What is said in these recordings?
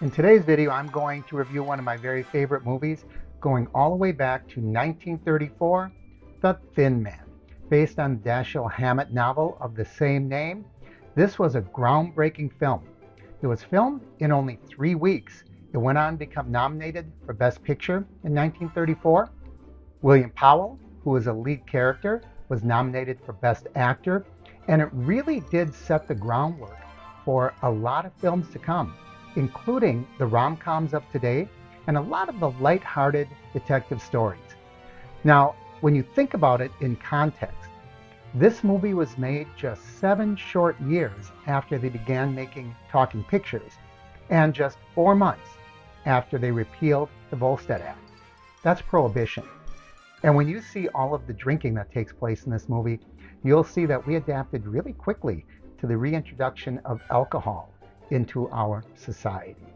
In today's video, I'm going to review one of my very favorite movies, going all the way back to 1934, The Thin Man. Based on the Dashiell Hammett novel of the same name, this was a groundbreaking film. It was filmed in only 3 weeks. It went on to become nominated for Best Picture in 1934. William Powell, who was a lead character, was nominated for Best Actor, and it really did set the groundwork for a lot of films to come, including the rom-coms of today and a lot of the light-hearted detective stories. Now, when you think about it in context, this movie was made just 7 short years after they began making talking pictures and just 4 months after they repealed the Volstead Act. That's prohibition. And when you see all of the drinking that takes place in this movie, you'll see that we adapted really quickly to the reintroduction of alcohol into our society.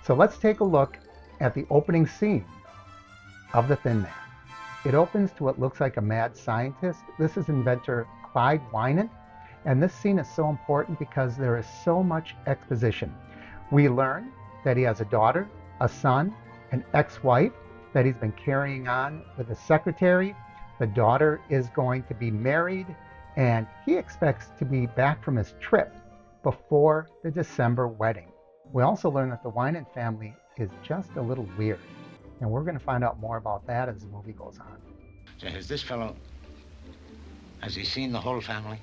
So let's take a look at the opening scene of The Thin Man. It opens to what looks like a mad scientist. This is inventor Clyde Winant, and this scene is so important because there is so much exposition. We learn that he has a daughter, a son, an ex-wife that he's been carrying on with a secretary. The daughter is going to be married, and he expects to be back from his trip before the December wedding. We also learn that the Winant family is just a little weird, and we're going to find out more about that as the movie goes on. So has this fellow, has he seen the whole family?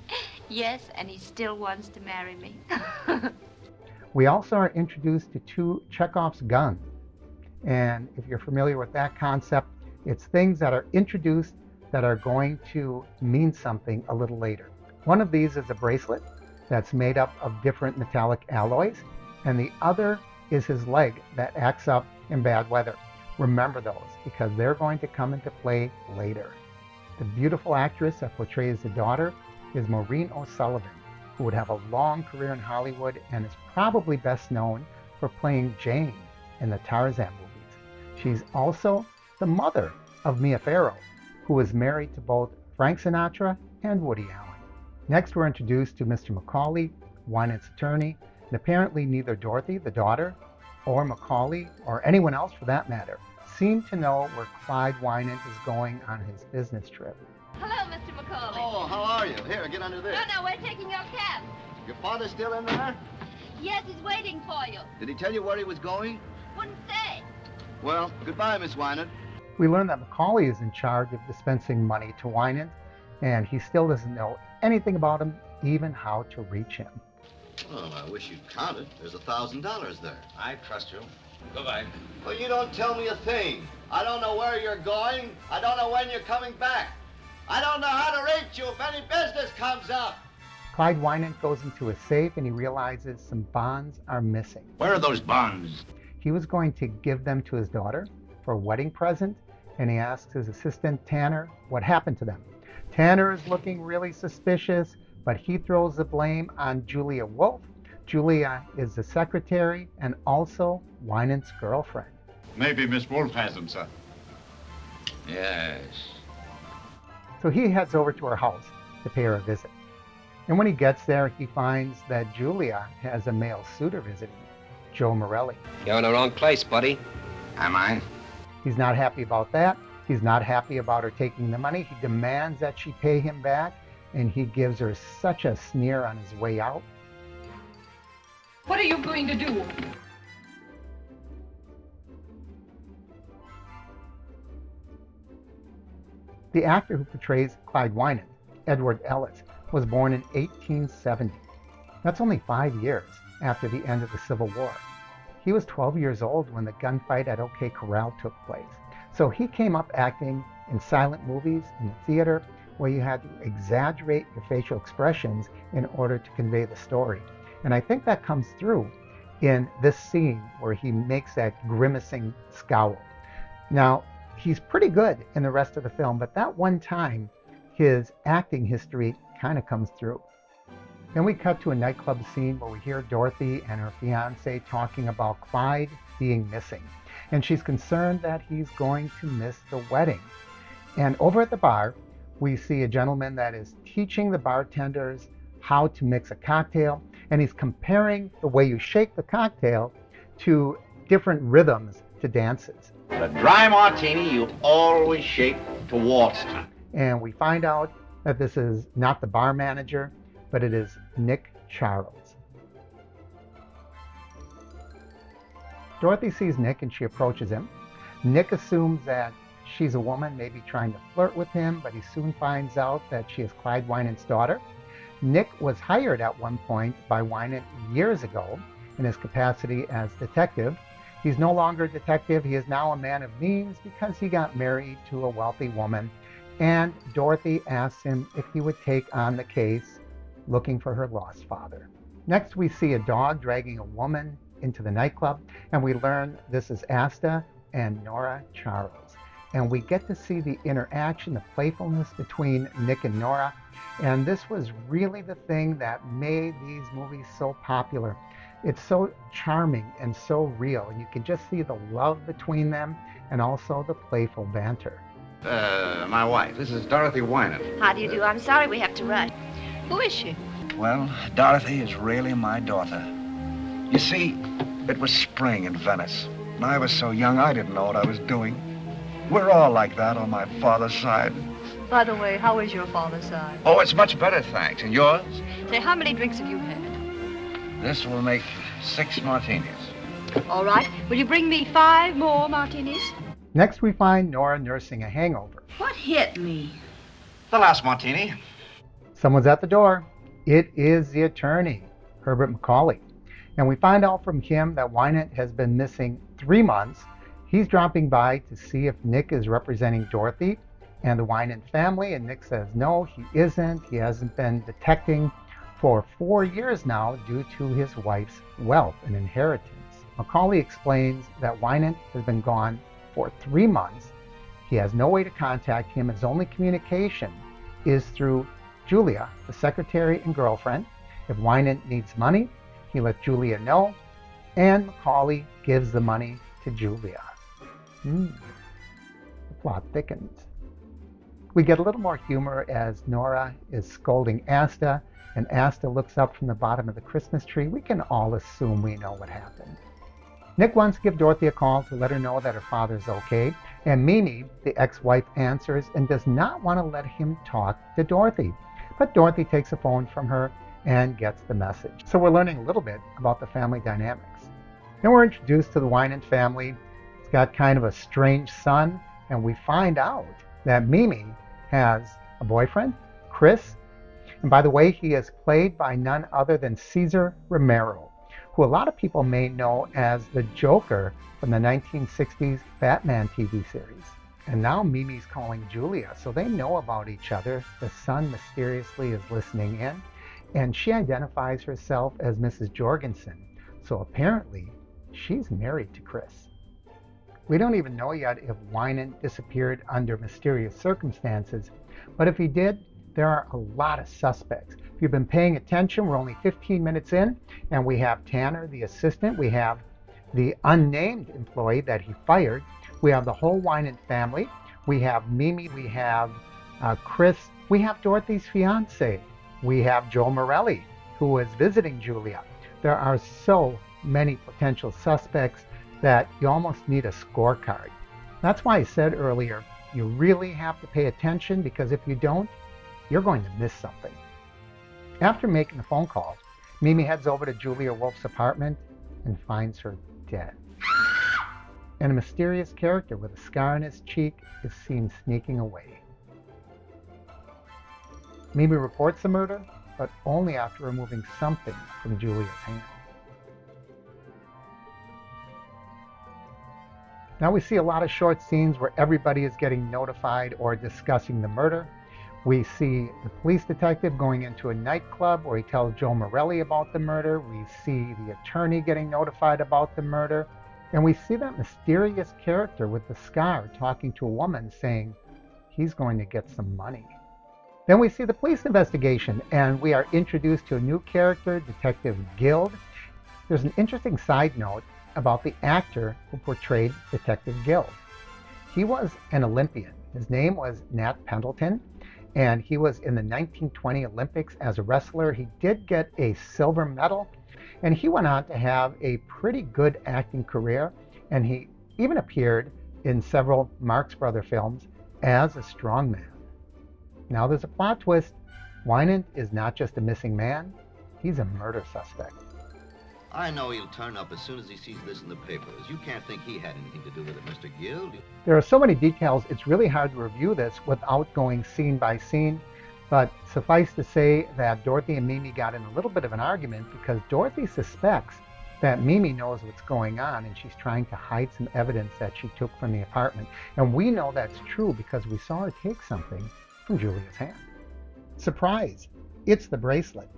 Yes, and he still wants to marry me. We also are introduced to 2 Chekhov's guns, and if you're familiar with that concept, it's things that are introduced that are going to mean something a little later. One of these is a bracelet that's made up of different metallic alloys, and the other is his leg that acts up in bad weather. Remember those, because they're going to come into play later. The beautiful actress that portrays the daughter is Maureen O'Sullivan, who would have a long career in Hollywood and is probably best known for playing Jane in the Tarzan movies. She's also the mother of Mia Farrow, who was married to both Frank Sinatra and Woody Allen. Next, we're introduced to Mr. Macaulay, Winant's attorney, and apparently neither Dorothy, the daughter, or Macaulay, or anyone else for that matter, seem to know where Clyde Winant is going on his business trip. Hello, Mr. Macaulay. Oh, how are you? Here, get under this. No, we're taking your cab. Your father's still in there? Yes, he's waiting for you. Did he tell you where he was going? Wouldn't say. Well, goodbye, Miss Winant. We learn that Macaulay is in charge of dispensing money to Winant, and he still doesn't know anything about him, even how to reach him. Well, I wish you'd count it. There's $1,000 there. I trust you. Goodbye. Well, you don't tell me a thing. I don't know where you're going. I don't know when you're coming back. I don't know how to reach you if any business comes up. Clyde Winant goes into a safe and he realizes some bonds are missing. Where are those bonds? He was going to give them to his daughter for a wedding present, and he asks his assistant Tanner what happened to them. Tanner is looking really suspicious, but he throws the blame on Julia Wolf. Julia is the secretary and also Winant's girlfriend. Maybe Miss Wolf has them, sir. Yes. So he heads over to her house to pay her a visit. And when he gets there, he finds that Julia has a male suitor visiting, Joe Morelli. You're in the wrong place, buddy. Am I? He's not happy about that. He's not happy about her taking the money. He demands that she pay him back, and he gives her such a sneer on his way out. What are you going to do? The actor who portrays Clyde Winant, Edward Ellis, was born in 1870. That's only 5 years after the end of the Civil War. He was 12 years old when the gunfight at OK Corral took place. So he came up acting in silent movies in the theater where you had to exaggerate your facial expressions in order to convey the story. And I think that comes through in this scene where he makes that grimacing scowl. Now, he's pretty good in the rest of the film, but that one time, his acting history kind of comes through. Then we cut to a nightclub scene where we hear Dorothy and her fiance talking about Clyde being missing. And she's concerned that he's going to miss the wedding. And over at the bar, we see a gentleman that is teaching the bartenders how to mix a cocktail, and he's comparing the way you shake the cocktail to different rhythms to dances. The dry martini you always shape to waltz time. And we find out that this is not the bar manager, but it is Nick Charles. Dorothy sees Nick and she approaches him. Nick assumes that she's a woman, maybe trying to flirt with him, but he soon finds out that she is Clyde Winant's daughter. Nick was hired at one point by Winant years ago in his capacity as detective. He's no longer a detective. He is now a man of means because he got married to a wealthy woman. And Dorothy asks him if he would take on the case looking for her lost father. Next, we see a dog dragging a woman into the nightclub, and we learn this is Asta and Nora Charles. And we get to see the interaction, the playfulness between Nick and Nora. And this was really the thing that made these movies so popular. It's so charming and so real, and you can just see the love between them and also the playful banter. My wife. This is Dorothy Winant. How do you do? I'm sorry we have to rush. Who is she? Well, Dorothy is really my daughter. You see, it was spring in Venice, and I was so young I didn't know what I was doing. We're all like that on my father's side. By the way, how is your father's side? Oh, it's much better, thanks. And yours? Say, how many drinks have you had? This will make 6 martinis. All right. Will you bring me 5 more martinis? Next, we find Nora nursing a hangover. What hit me? The last martini. Someone's at the door. It is the attorney, Herbert Macaulay. And we find out from him that Winant has been missing 3 months. He's dropping by to see if Nick is representing Dorothy and the Winant family, and Nick says no, he isn't. He hasn't been detecting for 4 years now due to his wife's wealth and inheritance. Macaulay explains that Winant has been gone for 3 months. He has no way to contact him. His only communication is through Julia, the secretary and girlfriend. If Winant needs money, he lets Julia know, and Macaulay gives the money to Julia. The plot thickens. We get a little more humor as Nora is scolding Asta, and Asta looks up from the bottom of the Christmas tree. We can all assume we know what happened. Nick wants to give Dorothy a call to let her know that her father's okay, and Mimi, the ex-wife, answers and does not want to let him talk to Dorothy. But Dorothy takes the phone from her and gets the message. So we're learning a little bit about the family dynamics. Then we're introduced to the Winant family. It's got kind of a strange son, and we find out that Mimi has a boyfriend, Chris. And by the way, he is played by none other than Cesar Romero, who a lot of people may know as the Joker from the 1960s Batman TV series. And now Mimi's calling Julia, so they know about each other. The son mysteriously is listening in, and she identifies herself as Mrs. Jorgensen. So apparently, she's married to Chris. We don't even know yet if Winant disappeared under mysterious circumstances, but if he did, there are a lot of suspects. If you've been paying attention, we're only 15 minutes in, and we have Tanner, the assistant. We have the unnamed employee that he fired. We have the whole Winant family. We have Mimi. We have Chris. We have Dorothy's fiance. We have Joe Morelli, who was visiting Julia. There are so many potential suspects that you almost need a scorecard. That's why I said earlier, you really have to pay attention, because if you don't, you're going to miss something. After making the phone call, Mimi heads over to Julia Wolf's apartment and finds her dead. And a mysterious character with a scar on his cheek is seen sneaking away. Mimi reports the murder, but only after removing something from Julia's hand. Now we see a lot of short scenes where everybody is getting notified or discussing the murder. We see the police detective going into a nightclub where he tells Joe Morelli about the murder. We see the attorney getting notified about the murder. And we see that mysterious character with the scar talking to a woman saying he's going to get some money. Then we see the police investigation, and we are introduced to a new character, Detective Guild. There's an interesting side note about the actor who portrayed Detective Guild. He was an Olympian. His name was Nat Pendleton, and he was in the 1920 Olympics as a wrestler. He did get a silver medal, And he went on to have a pretty good acting career, and he even appeared in several Marx Brothers films as a strongman. Now there's a plot twist. Wynant is not just a missing man, he's a murder suspect. I know he'll turn up as soon as he sees this in the papers. You can't think he had anything to do with it, Mr. Guild. There are so many details, it's really hard to review this without going scene by scene. But suffice to say that Dorothy and Mimi got in a little bit of an argument because Dorothy suspects that Mimi knows what's going on and she's trying to hide some evidence that she took from the apartment. And we know that's true because we saw her take something from Julia's hand. Surprise! It's the bracelet.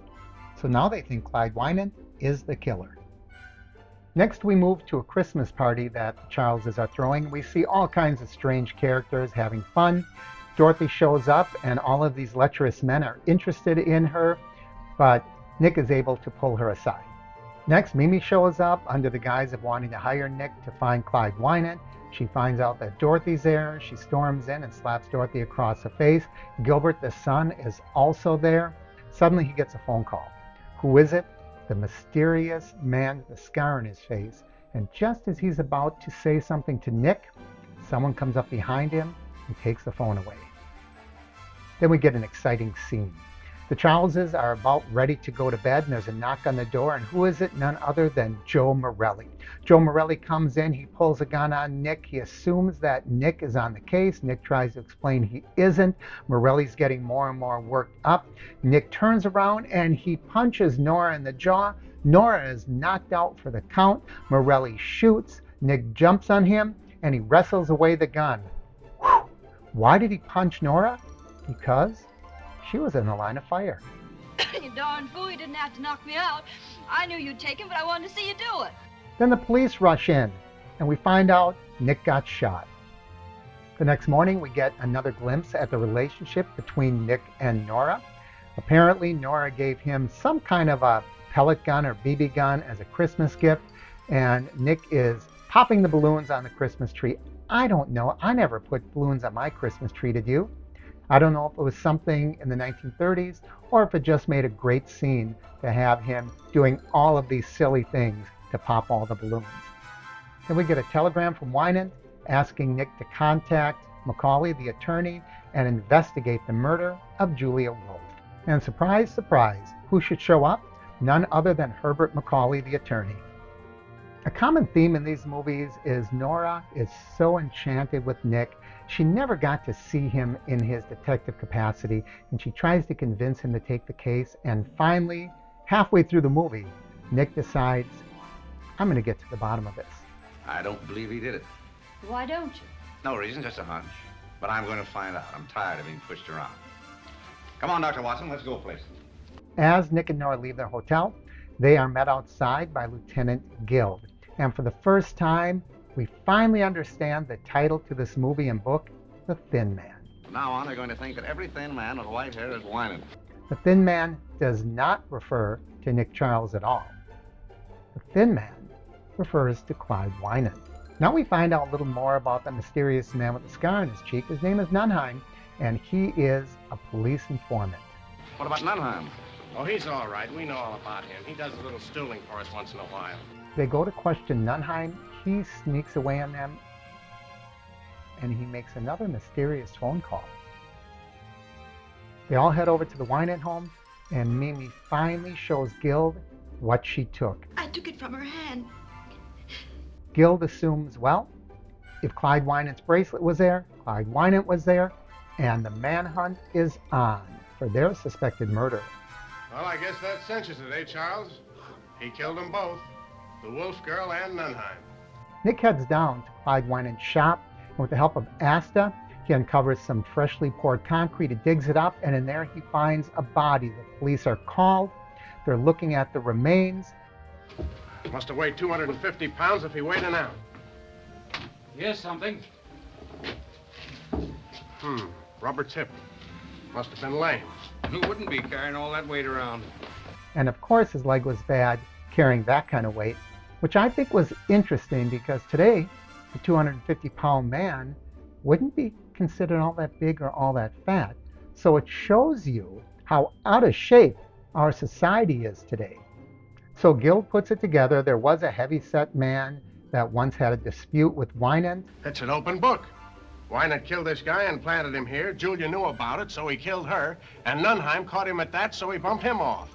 So now they think Clyde Wynant is the killer. Next we move to a Christmas party that the Charleses are throwing. We see all kinds of strange characters having fun. Dorothy shows up and all of these lecherous men are interested in her, but Nick is able to pull her aside. Next, Mimi shows up under the guise of wanting to hire Nick to find Clyde Wynant. She finds out that Dorothy's there. She storms in and slaps Dorothy across the face. Gilbert, the son, is also there. Suddenly he gets a phone call. Who is it? The mysterious man with the scar on his face. And just as he's about to say something to Nick, someone comes up behind him and takes the phone away. Then we get an exciting scene. The Charleses are about ready to go to bed, and there's a knock on the door, and who is it? None other than Joe Morelli. Joe Morelli comes in, he pulls a gun on Nick, he assumes that Nick is on the case. Nick tries to explain he isn't. Morelli's getting more and more worked up. Nick turns around and he punches Nora in the jaw. Nora is knocked out for the count. Morelli shoots. Nick jumps on him and he wrestles away the gun. Whew. Why did he punch Nora? Because she was in the line of fire. You darn fool, you didn't have to knock me out. I knew you'd take him, but I wanted to see you do it. Then the police rush in, and we find out Nick got shot. The next morning, we get another glimpse at the relationship between Nick and Nora. Apparently, Nora gave him some kind of a pellet gun or BB gun as a Christmas gift, and Nick is popping the balloons on the Christmas tree. I don't know. I never put balloons on my Christmas tree, did you? I don't know if it was something in the 1930s or if it just made a great scene to have him doing all of these silly things to pop all the balloons. Then we get a telegram from Wynant asking Nick to contact Macaulay, the attorney, and investigate the murder of Julia Wolfe. And surprise, surprise, who should show up? None other than Herbert Macaulay, the attorney. A common theme in these movies is Nora is so enchanted with Nick. She never got to see him in his detective capacity, and she tries to convince him to take the case. And finally, halfway through the movie, Nick decides, I'm going to get to the bottom of this. I don't believe he did it. Why don't you? No reason, just a hunch. But I'm going to find out. I'm tired of being pushed around. Come on, Dr. Watson, let's go places. As Nick and Nora leave their hotel, they are met outside by Lieutenant Guild. And for the first time, we finally understand the title to this movie and book, The Thin Man. From now on, they're going to think that every thin man with white hair is Wynant. The Thin Man does not refer to Nick Charles at all. The Thin Man refers to Clyde Wynant. Now we find out a little more about the mysterious man with the scar on his cheek. His name is Nunheim, and he is a police informant. What about Nunheim? Oh, he's all right. We know all about him. He does a little stooling for us once in a while. They go to question Nunheim. He sneaks away on them, and he makes another mysterious phone call. They all head over to the Wynant home, and Mimi finally shows Guild what she took. I took it from her hand. Guild assumes, well, if Clyde Wynant's bracelet was there, Clyde Wynant was there, and the manhunt is on for their suspected murder. Well, I guess that cinches it, eh, Charles? He killed them both, the Wolf girl and Nunheim. Nick heads down to Clyde Wynant's shop, and with the help of Asta, he uncovers some freshly poured concrete. He digs it up, and in there he finds a body. The police are called. They're looking at the remains. Must have weighed 250 pounds if he weighed an ounce. Here's something. Rubber tip. Must have been lame. Who wouldn't be carrying all that weight around? And of course his leg was bad carrying that kind of weight, which I think was interesting because today a 250-pound man wouldn't be considered all that big or all that fat. So it shows you how out of shape our society is today. So Gil puts it together. There was a heavy-set man that once had a dispute with Winant. It's an open book. Wynant killed this guy and planted him here. Julia knew about it, so he killed her. And Nunheim caught him at that, so he bumped him off.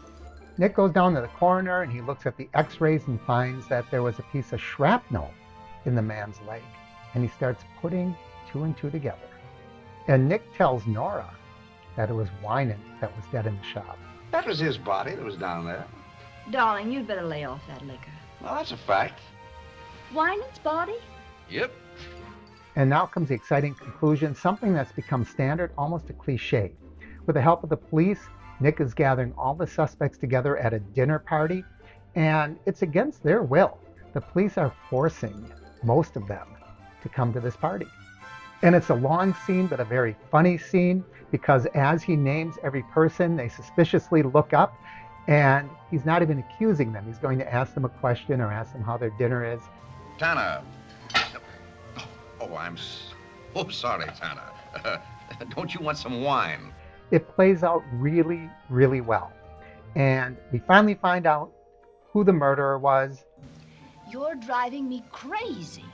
Nick goes down to the coroner and he looks at the x-rays and finds that there was a piece of shrapnel in the man's leg. And he starts putting two and two together. And Nick tells Nora that it was Winant that was dead in the shop. That was his body that was down there. Darling, you'd better lay off that liquor. Well, that's a fact. Winant's body? Yep. And now comes the exciting conclusion, something that's become standard, almost a cliche. With the help of the police, Nick is gathering all the suspects together at a dinner party, and it's against their will. The police are forcing most of them to come to this party. And it's a long scene, but a very funny scene, because as he names every person, they suspiciously look up, and he's not even accusing them. He's going to ask them a question or ask them how their dinner is. Tanner. Oh, I'm so sorry, Tanner. Don't you want some wine? It plays out really, really well. And we finally find out who the murderer was. You're driving me crazy.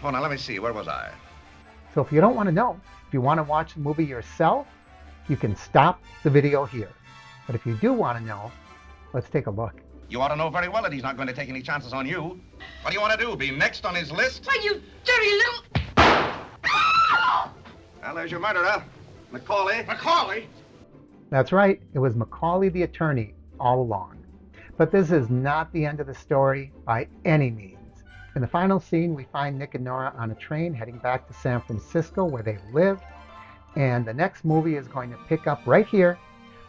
Oh, now let me see. Where was I? So if you don't want to know, if you want to watch the movie yourself, you can stop the video here. But if you do want to know, let's take a look. You ought to know very well that he's not going to take any chances on you. What do you want to do? Be next on his list? Why, you dirty little... Well, there's your murderer. Macaulay. Macaulay? That's right, it was Macaulay the attorney all along. But this is not the end of the story by any means. In the final scene, we find Nick and Nora on a train heading back to San Francisco where they lived. And the next movie is going to pick up right here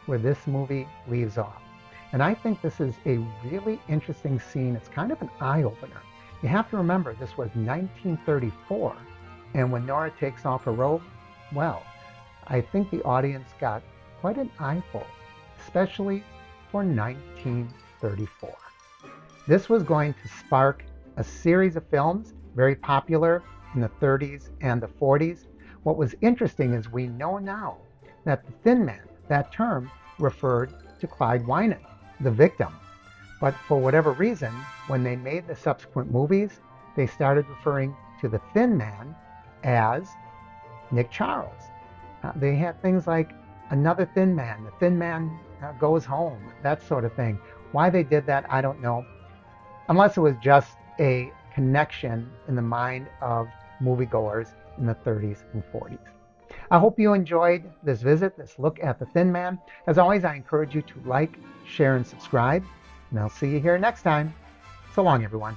where this movie leaves off. And I think this is a really interesting scene. It's kind of an eye-opener. You have to remember, this was 1934. And when Nora takes off her robe, well, I think the audience got quite an eyeful, especially for 1934. This was going to spark a series of films, very popular in the 30s and the 40s. What was interesting is we know now that the Thin Man, that term, referred to Clyde Winant, the victim. But for whatever reason, when they made the subsequent movies, they started referring to the Thin Man as Nick Charles. They had things like Another Thin Man, The Thin Man Goes Home, that sort of thing. Why they did that, I don't know, unless it was just a connection in the mind of moviegoers in the 30s and 40s. I hope you enjoyed this visit, this look at The Thin Man. As always, I encourage you to like, share, and subscribe. And I'll see you here next time. So long, everyone.